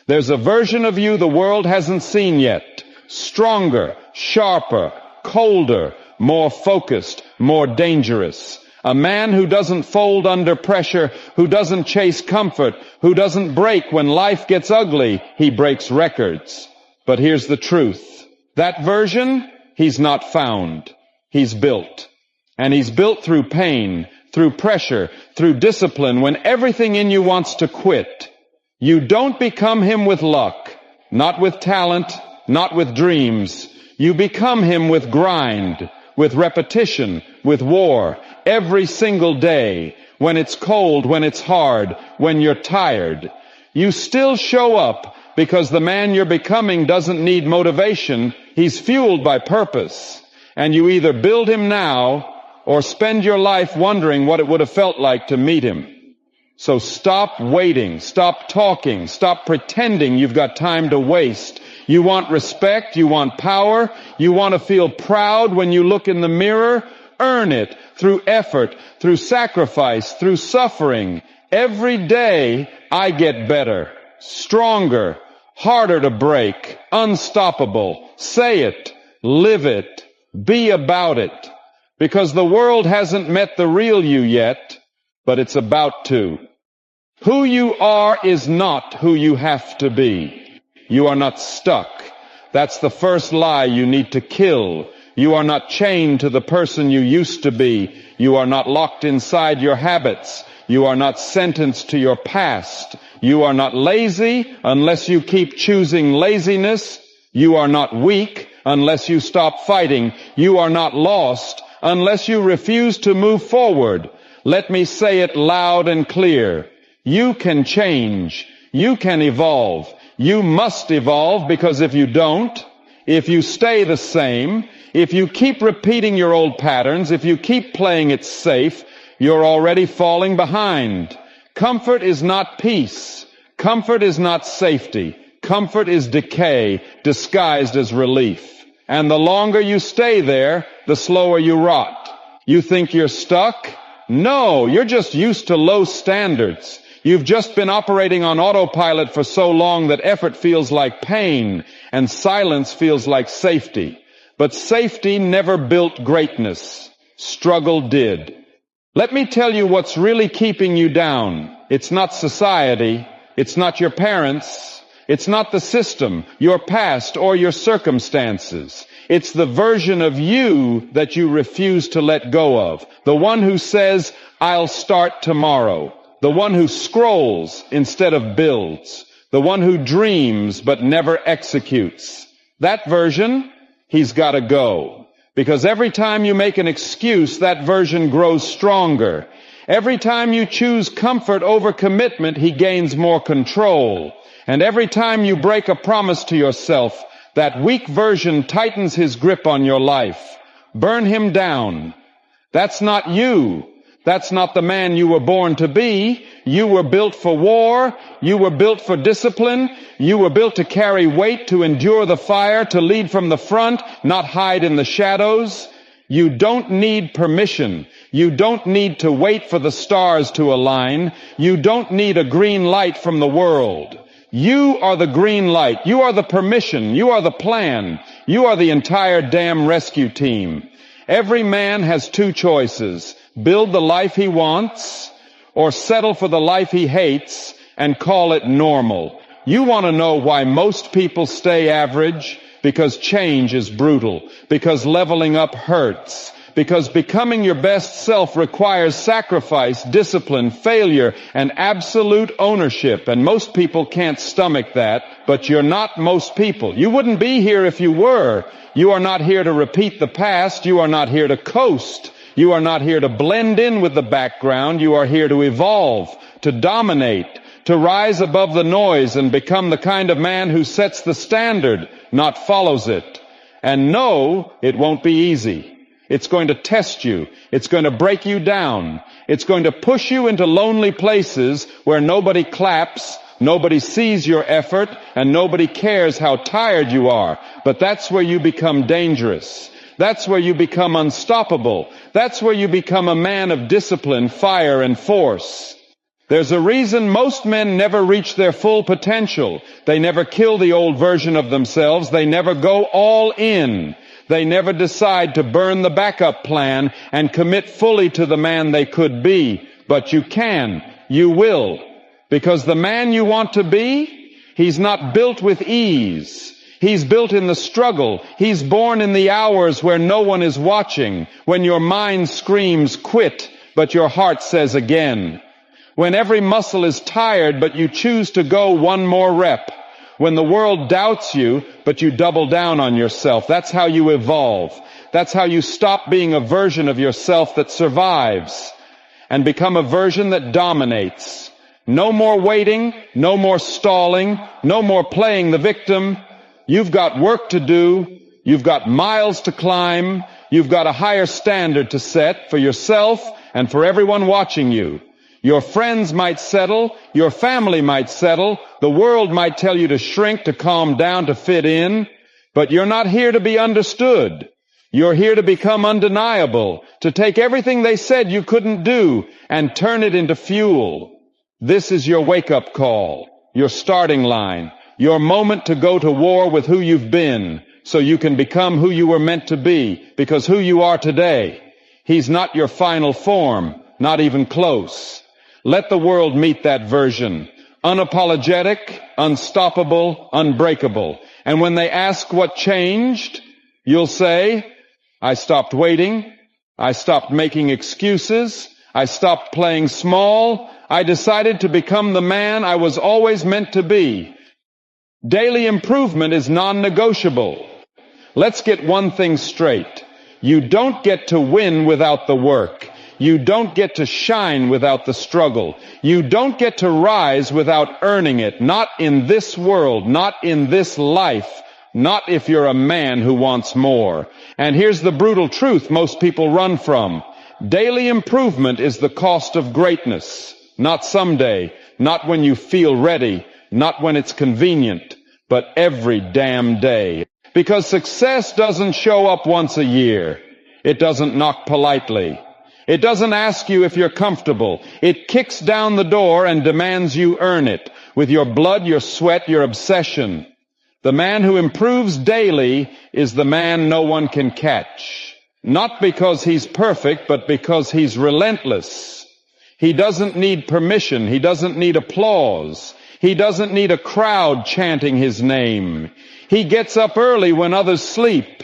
There's a version of you the world hasn't seen yet. Stronger, sharper, colder, more focused, more dangerous. A man who doesn't fold under pressure, who doesn't chase comfort, who doesn't break when life gets ugly. He breaks records. But here's the truth. That version, he's not found. He's built. And he's built through pain, through pressure, through discipline, when everything in you wants to quit. You don't become him with luck, not with talent, not with dreams. You become him with grind, with repetition, with war, every single day, when it's cold, when it's hard, when you're tired. You still show up because the man you're becoming doesn't need motivation. He's fueled by purpose. And you either build him now or spend your life wondering what it would have felt like to meet him. So stop waiting, stop talking, stop pretending you've got time to waste. You want respect, you want power, you want to feel proud when you look in the mirror. Earn it through effort, through sacrifice, through suffering. Every day I get better, stronger, harder to break, unstoppable. Say it, live it, be about it. Because the world hasn't met the real you yet, but it's about to. Who you are is not who you have to be. You are not stuck. That's the first lie you need to kill. You are not chained to the person you used to be. You are not locked inside your habits. You are not sentenced to your past. You are not lazy unless you keep choosing laziness. You are not weak unless you stop fighting. You are not lost unless you refuse to move forward. Let me say it loud and clear. You can change. You can evolve. You must evolve, because if you don't, if you stay the same, if you keep repeating your old patterns, if you keep playing it safe, you're already falling behind. Comfort is not peace. Comfort is not safety. Comfort is decay disguised as relief. And the longer you stay there, the slower you rot. You think you're stuck? No, you're just used to low standards. You've just been operating on autopilot for so long that effort feels like pain and silence feels like safety. But safety never built greatness. Struggle did. Let me tell you what's really keeping you down. It's not society. It's not your parents. It's not the system, your past, or your circumstances. It's the version of you that you refuse to let go of. The one who says, I'll start tomorrow. The one who scrolls instead of builds. The one who dreams but never executes. That version, he's got to go. Because every time you make an excuse, that version grows stronger. Every time you choose comfort over commitment, he gains more control. And every time you break a promise to yourself, that weak version tightens his grip on your life. Burn him down. That's not you. That's not the man you were born to be. You were built for war. You were built for discipline. You were built to carry weight, to endure the fire, to lead from the front, not hide in the shadows. You don't need permission. You don't need to wait for the stars to align. You don't need a green light from the world. You are the green light. You are the permission. You are the plan. You are the entire damn rescue team. Every man has two choices. Build the life he wants, or settle for the life he hates and call it normal. You want to know why most people stay average? Because change is brutal. Because leveling up hurts. Because becoming your best self requires sacrifice, discipline, failure, and absolute ownership. And most people can't stomach that, but you're not most people. You wouldn't be here if you were. You are not here to repeat the past. You are not here to coast. You are not here to blend in with the background. You are here to evolve, to dominate, to rise above the noise and become the kind of man who sets the standard, not follows it. And no, it won't be easy. It's going to test you. It's going to break you down. It's going to push you into lonely places where nobody claps, nobody sees your effort, and nobody cares how tired you are. But that's where you become dangerous. That's where you become unstoppable. That's where you become a man of discipline, fire, and force. There's a reason most men never reach their full potential. They never kill the old version of themselves. They never go all in. They never decide to burn the backup plan and commit fully to the man they could be. But you can. You will. Because the man you want to be, he's not built with ease. He's built in the struggle. He's born in the hours where no one is watching, when your mind screams quit, but your heart says again. When every muscle is tired, but you choose to go one more rep. When the world doubts you, but you double down on yourself. That's how you evolve. That's how you stop being a version of yourself that survives and become a version that dominates. No more waiting, no more stalling, no more playing the victim. You've got work to do. You've got miles to climb. You've got a higher standard to set for yourself and for everyone watching you. Your friends might settle, your family might settle, the world might tell you to shrink, to calm down, to fit in, but you're not here to be understood. You're here to become undeniable, to take everything they said you couldn't do and turn it into fuel. This is your wake-up call, your starting line, your moment to go to war with who you've been, so you can become who you were meant to be, because who you are today, he's not your final form, not even close. Let the world meet that version. Unapologetic, unstoppable, unbreakable. And when they ask what changed, you'll say, I stopped waiting. I stopped making excuses. I stopped playing small. I decided to become the man I was always meant to be. Daily improvement is non-negotiable. Let's get one thing straight. You don't get to win without the work. You don't get to shine without the struggle. You don't get to rise without earning it. Not in this world, not in this life, not if you're a man who wants more. And here's the brutal truth most people run from. Daily improvement is the cost of greatness. Not someday, not when you feel ready, not when it's convenient, but every damn day. Because success doesn't show up once a year. It doesn't knock politely. It doesn't ask you if you're comfortable. It kicks down the door and demands you earn it with your blood, your sweat, your obsession. The man who improves daily is the man no one can catch. Not because he's perfect, but because he's relentless. He doesn't need permission. He doesn't need applause. He doesn't need a crowd chanting his name. He gets up early when others sleep.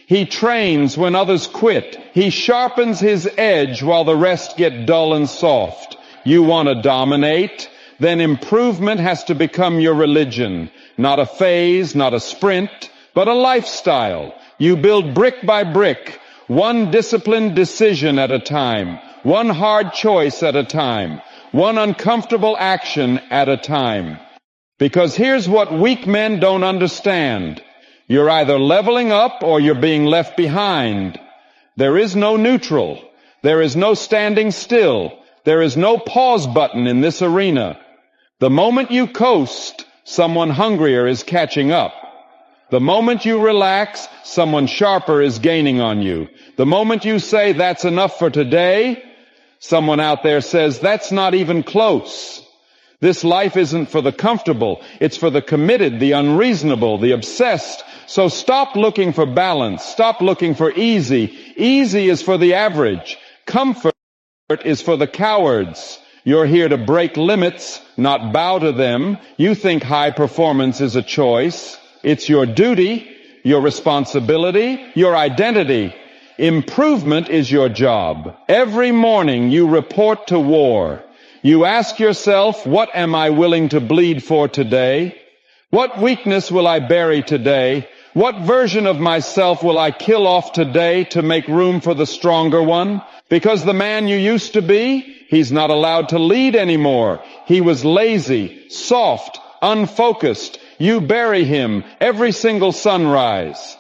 He trains when others quit. He sharpens his edge while the rest get dull and soft. You want to dominate? Then improvement has to become your religion. Not a phase, not a sprint, but a lifestyle. You build brick by brick, one disciplined decision at a time, one hard choice at a time, one uncomfortable action at a time. Because here's what weak men don't understand. You're either leveling up or you're being left behind. There is no neutral. There is no standing still. There is no pause button in this arena. The moment you coast, someone hungrier is catching up. The moment you relax, someone sharper is gaining on you. The moment you say, that's enough for today, someone out there says, that's not even close. This life isn't for the comfortable. It's for the committed, the unreasonable, the obsessed. So stop looking for balance. Stop looking for easy. Easy is for the average. Comfort is for the cowards. You're here to break limits, not bow to them. You think high performance is a choice. It's your duty, your responsibility, your identity. Improvement is your job. Every morning you report to war. You ask yourself, what am I willing to bleed for today? What weakness will I bury today? What version of myself will I kill off today to make room for the stronger one? Because the man you used to be, he's not allowed to lead anymore. He was lazy, soft, unfocused. You bury him every single sunrise.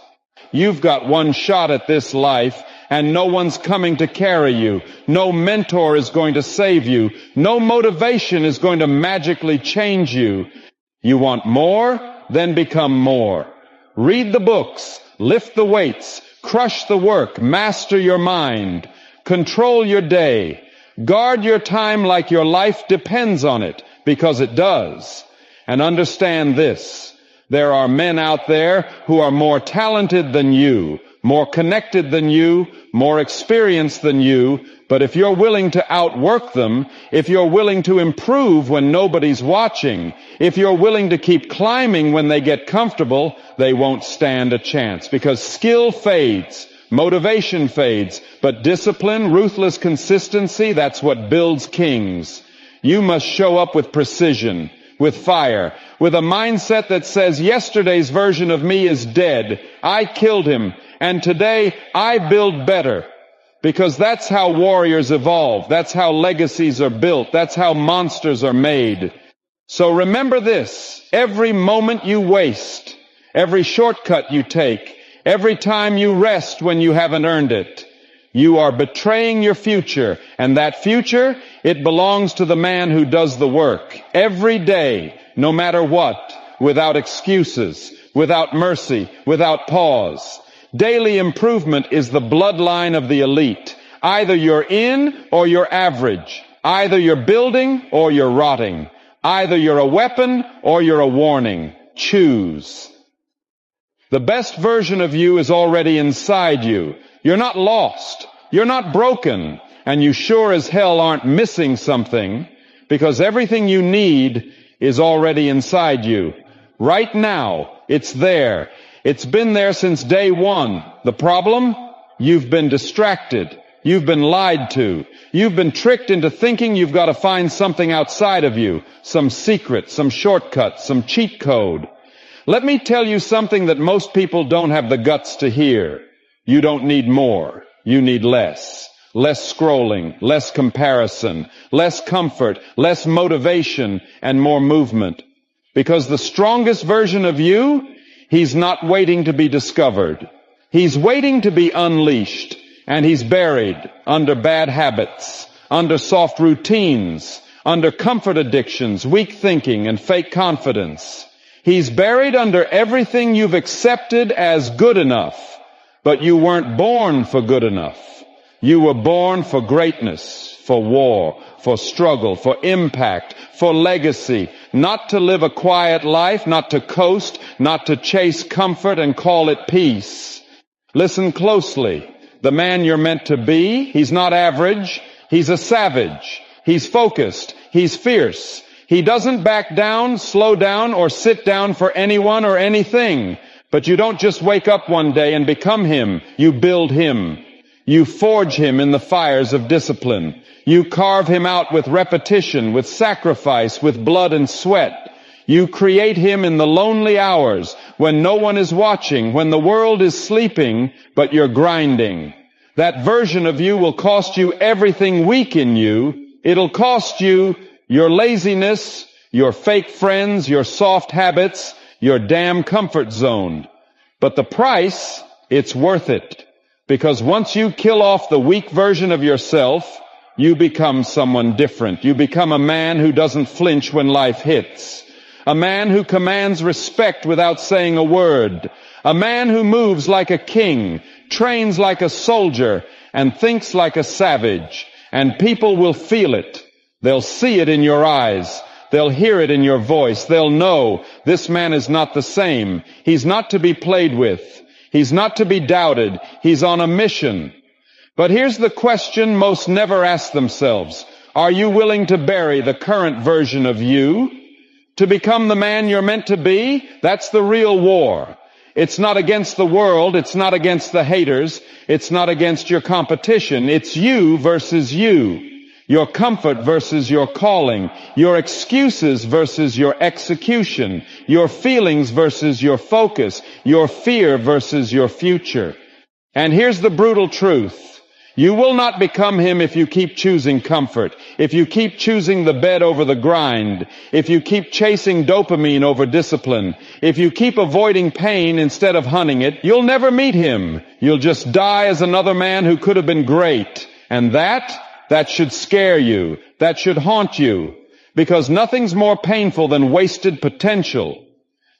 You've got one shot at this life, and no one's coming to carry you. No mentor is going to save you. No motivation is going to magically change you. You want more? Then become more. Read the books, lift the weights, crush the work, master your mind, control your day, Guard your time like your life depends on it, because it does. And understand this: there are men out there who are more talented than you, more connected than you, more experienced than you, but if you're willing to outwork them, if you're willing to improve when nobody's watching, if you're willing to keep climbing when they get comfortable, they won't stand a chance, because skill fades, motivation fades, but discipline, ruthless consistency, that's what builds kings. You must show up with precision, with fire, with a mindset that says, yesterday's version of me is dead. I killed him, and today I build better. Because that's how warriors evolve. That's how legacies are built. That's how monsters are made. So remember this: every moment you waste, every shortcut you take, every time you rest when you haven't earned it, you are betraying your future. And that future, it belongs to the man who does the work every day, no matter what, without excuses, without mercy, without pause. Daily improvement is the bloodline of the elite. Either you're in or you're average. Either you're building or you're rotting. Either you're a weapon or you're a warning. Choose. The best version of you is already inside you. You're not lost. You're not broken. And you sure as hell aren't missing something, because everything you need is already inside you. Right now, it's there. It's been there since day one. The problem? You've been distracted. You've been lied to. You've been tricked into thinking you've got to find something outside of you, some secret, some shortcut, some cheat code. Let me tell you something that most people don't have the guts to hear. You don't need more. You need less. Less scrolling, less comparison, less comfort, less motivation, and more movement. Because the strongest version of you, he's not waiting to be discovered. He's waiting to be unleashed, and he's buried under bad habits, under soft routines, under comfort addictions, weak thinking, and fake confidence. He's buried under everything you've accepted as good enough, but you weren't born for good enough. You were born for greatness, for war, for struggle, for impact, for legacy, not to live a quiet life, not to coast, not to chase comfort and call it peace. Listen closely. The man you're meant to be, he's not average. He's a savage. He's focused. He's fierce. He doesn't back down, slow down, or sit down for anyone or anything. But you don't just wake up one day and become him. You build him. You forge him in the fires of discipline. You carve him out with repetition, with sacrifice, with blood and sweat. You create him in the lonely hours when no one is watching, when the world is sleeping, but you're grinding. That version of you will cost you everything weak in you. It'll cost you your laziness, your fake friends, your soft habits, your damn comfort zone. But the price, it's worth it. Because once you kill off the weak version of yourself, you become someone different. You become a man who doesn't flinch when life hits. A man who commands respect without saying a word. A man who moves like a king, trains like a soldier, and thinks like a savage. And people will feel it. They'll see it in your eyes. They'll hear it in your voice. They'll know this man is not the same. He's not to be played with. He's not to be doubted. He's on a mission. But here's the question most never ask themselves. Are you willing to bury the current version of you to become the man you're meant to be? That's the real war. It's not against the world. It's not against the haters. It's not against your competition. It's you versus you. Your comfort versus your calling, your excuses versus your execution, your feelings versus your focus, your fear versus your future. And here's the brutal truth. You will not become him if you keep choosing comfort, if you keep choosing the bed over the grind, if you keep chasing dopamine over discipline, if you keep avoiding pain instead of hunting it. You'll never meet him. You'll just die as another man who could have been great. And that should scare you. That should haunt you. Because nothing's more painful than wasted potential.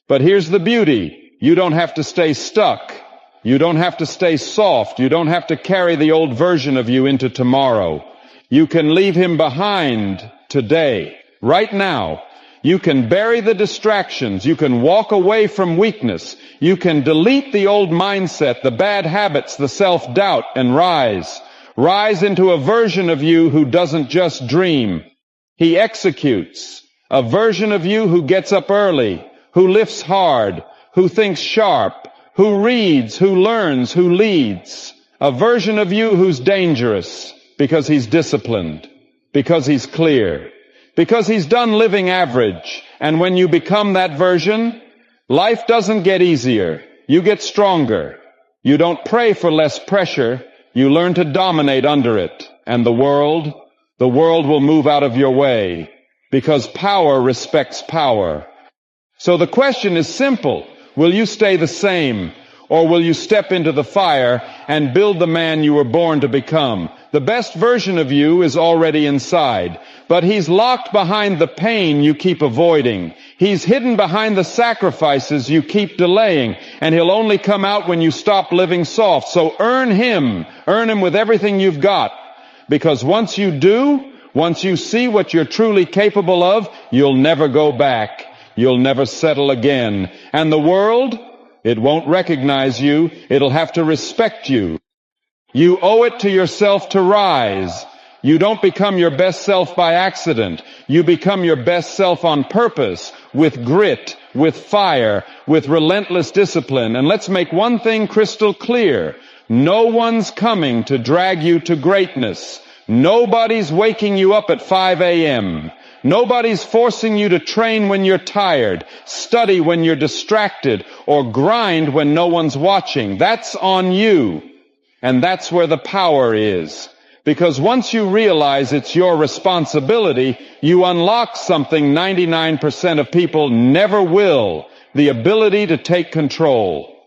But here's the beauty. You don't have to stay stuck. You don't have to stay soft. You don't have to carry the old version of you into tomorrow. You can leave him behind today, right now. You can bury the distractions. You can walk away from weakness. You can delete the old mindset, the bad habits, the self-doubt, and rise. Rise into a version of you who doesn't just dream. He executes. A version of you who gets up early, who lifts hard, who thinks sharp, who reads, who learns, who leads. A version of you who's dangerous because he's disciplined, because he's clear, because he's done living average. And when you become that version, life doesn't get easier. You get stronger. You don't pray for less pressure. You learn to dominate under it. And the world will move out of your way, because power respects power. So the question is simple. Will you stay the same, or will you step into the fire and build the man you were born to become? The best version of you is already inside, but he's locked behind the pain you keep avoiding. He's hidden behind the sacrifices you keep delaying, and he'll only come out when you stop living soft. So earn him with everything you've got, because once you do, once you see what you're truly capable of, you'll never go back. You'll never settle again. And the world, it won't recognize you. It'll have to respect you. You owe it to yourself to rise. You don't become your best self by accident. You become your best self on purpose, with grit, with fire, with relentless discipline. And let's make one thing crystal clear. No one's coming to drag you to greatness. Nobody's waking you up at 5 a.m. Nobody's forcing you to train when you're tired, study when you're distracted, or grind when no one's watching. That's on you. And that's where the power is. Because once you realize it's your responsibility, you unlock something 99% of people never will, the ability to take control.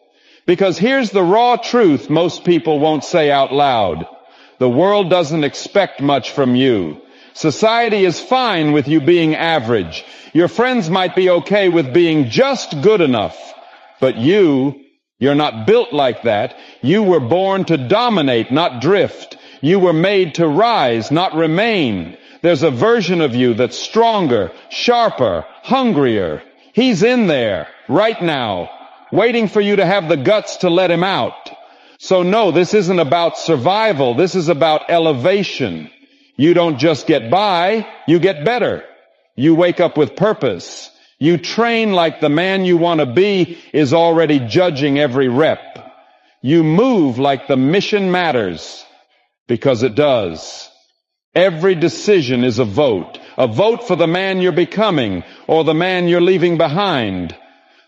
Because here's the raw truth most people won't say out loud. The world doesn't expect much from you. Society is fine with you being average. Your friends might be okay with being just good enough. But you're not built like that. You were born to dominate, not drift. You were made to rise, not remain. There's a version of you that's stronger, sharper, hungrier. He's in there, right now, waiting for you to have the guts to let him out. So no, this isn't about survival. This is about elevation. You don't just get by, you get better. You wake up with purpose. You train like the man you want to be is already judging every rep. You move like the mission matters, because it does. Every decision is a vote for the man you're becoming or the man you're leaving behind.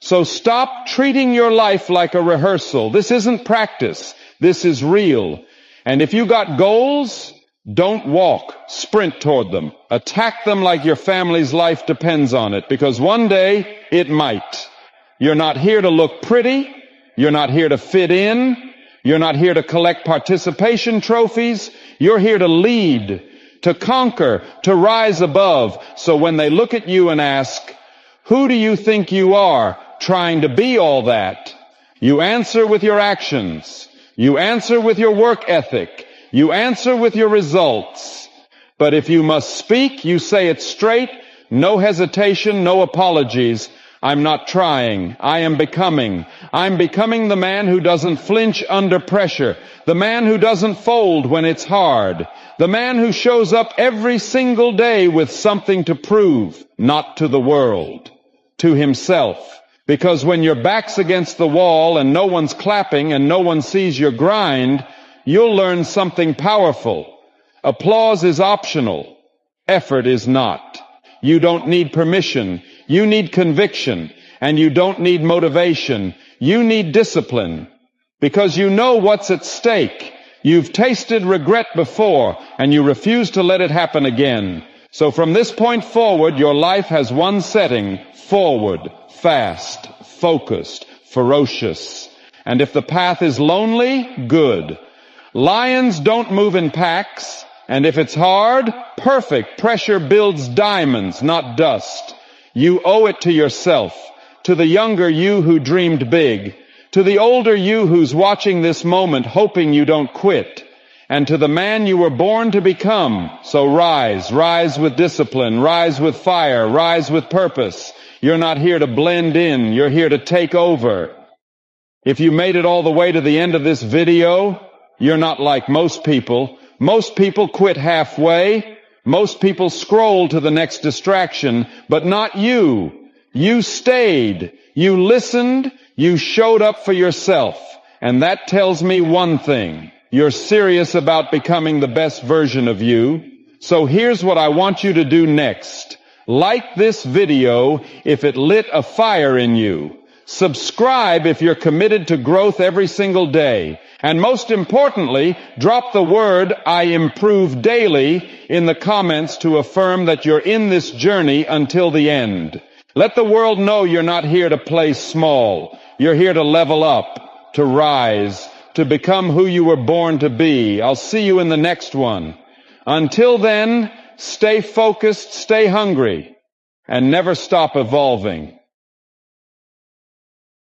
So stop treating your life like a rehearsal. This isn't practice. This is real. And if you got goals, don't walk. Sprint toward them. Attack them like your family's life depends on it, because one day it might. You're not here to look pretty. You're not here to fit in. You're not here to collect participation trophies. You're here to lead, to conquer, to rise above. So when they look at you and ask, who do you think you are trying to be all that? You answer with your actions. You answer with your work ethic. You answer with your results. But if you must speak, you say it straight. No hesitation, no apologies. I'm not trying. I am becoming. I'm becoming the man who doesn't flinch under pressure. The man who doesn't fold when it's hard. The man who shows up every single day with something to prove, not to the world, to himself. Because when your back's against the wall and no one's clapping and no one sees your grind, you'll learn something powerful. Applause is optional. Effort is not. You don't need permission. You need conviction. And you don't need motivation. You need discipline. Because you know what's at stake. You've tasted regret before, and you refuse to let it happen again. So from this point forward, your life has one setting: forward, fast, focused, ferocious. And if the path is lonely, good. Lions don't move in packs, and if it's hard, perfect. Pressure builds diamonds, not dust. You owe it to yourself, to the younger you who dreamed big, to the older you who's watching this moment hoping you don't quit. and to the man you were born to become. So rise, rise with discipline, rise with fire, rise with purpose. You're not here to blend in, you're here to take over. If you made it all the way to the end of this video, you're not like most people. Most people quit halfway. Most people scroll to the next distraction, but not you. You stayed. You listened. You showed up for yourself. And that tells me one thing. You're serious about becoming the best version of you. So here's what I want you to do next. Like this video if it lit a fire in you. Subscribe if you're committed to growth every single day. And most importantly, drop the word "I improve daily" in the comments to affirm that you're in this journey until the end. Let the world know you're not here to play small. You're here to level up, to rise, to become who you were born to be. I'll see you in the next one. Until then, stay focused, stay hungry, and never stop evolving.